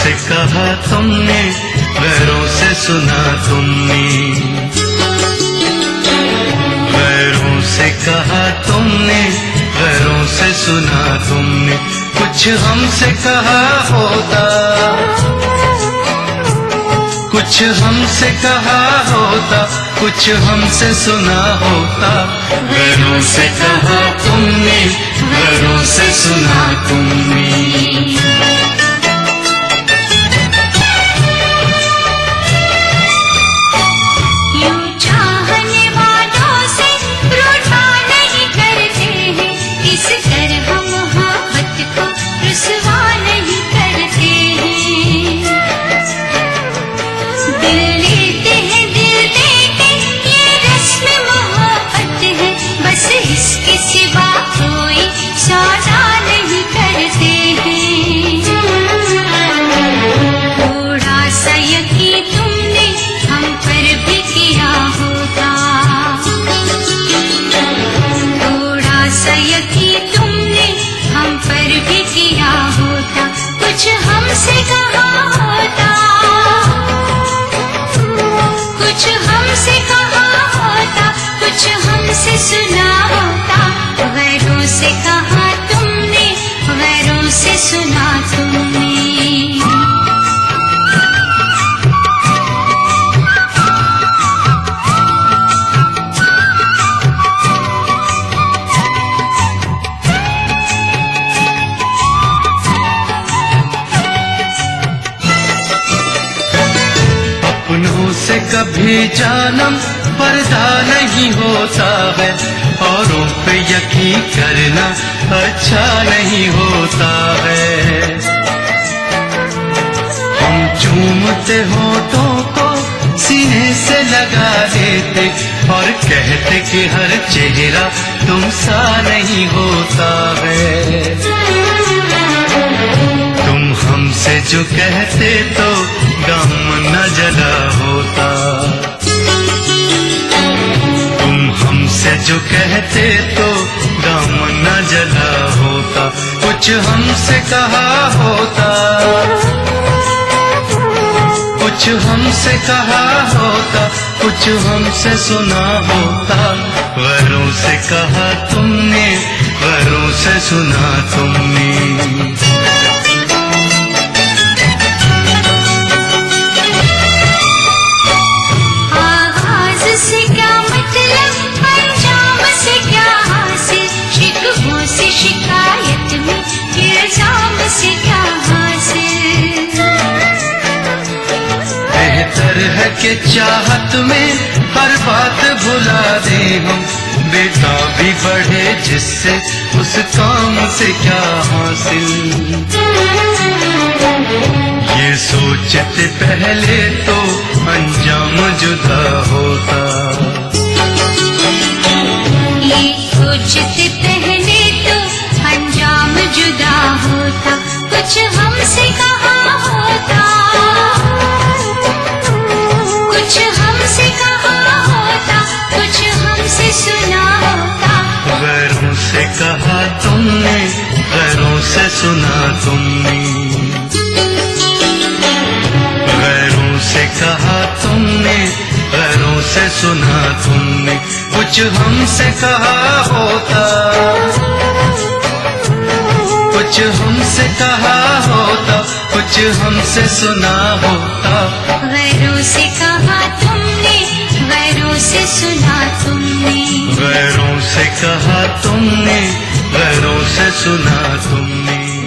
से कहा तुमने, गैरों से सुना तुमने। गैरों से कहा तुमने, गैरों से सुना तुमने। कुछ हमसे कहा होता, कुछ हमसे कहा होता, कुछ हमसे सुना होता। गैरों से कहा तुमने, गैरों से सुना तुमने। कुछ हमसे कहा होता, कुछ हमसे कहा होता, कुछ हमसे सुना होता। गैरों से कहा तुमने, गैरों से सुना तुमने। अपनों से कभी जानम पर्दा नहीं होता है, औरों पे यकीन करना अच्छा नहीं होता है। हम चूमते होठों को सीने से लगा देते और कहते कि हर चेहरा तुम सा नहीं होता है। तुम हमसे जो कहते तो गम न जला होता, तुम हमसे जो कहते तो गम न जला होता। कुछ हमसे कहा होता, कुछ हमसे कहा होता, कुछ हमसे सुना होता। गैरों से कहा तुमने, गैरों से सुना तुमने। शिकायत में इल्जाम से क्या हासिल। बेहतर है कि चाहत में हर बात भुला दे हम, बेटा भी बढ़े जिससे उस काम से क्या हासिल। ये सोचते पहले तो अंजाम जुदा होता, ये सोचते पहले तो अंजाम जुदा होता। कुछ हमसे कहा होता, कुछ हमसे कहा होता, कुछ हमसे सुना होता। गैरों से कहा तुमने, गैरों से सुना तुमने। गैरों से कहा तुमने, गैरों से सुना तुमने। कुछ हमसे कहा होता, कुछ हमसे कहा होता, कुछ हमसे सुना होता। गैरों से कहा तुमने, गैरों से सुना तुमने। गैरों से कहा तुमने, गैरों से सुना तुमने।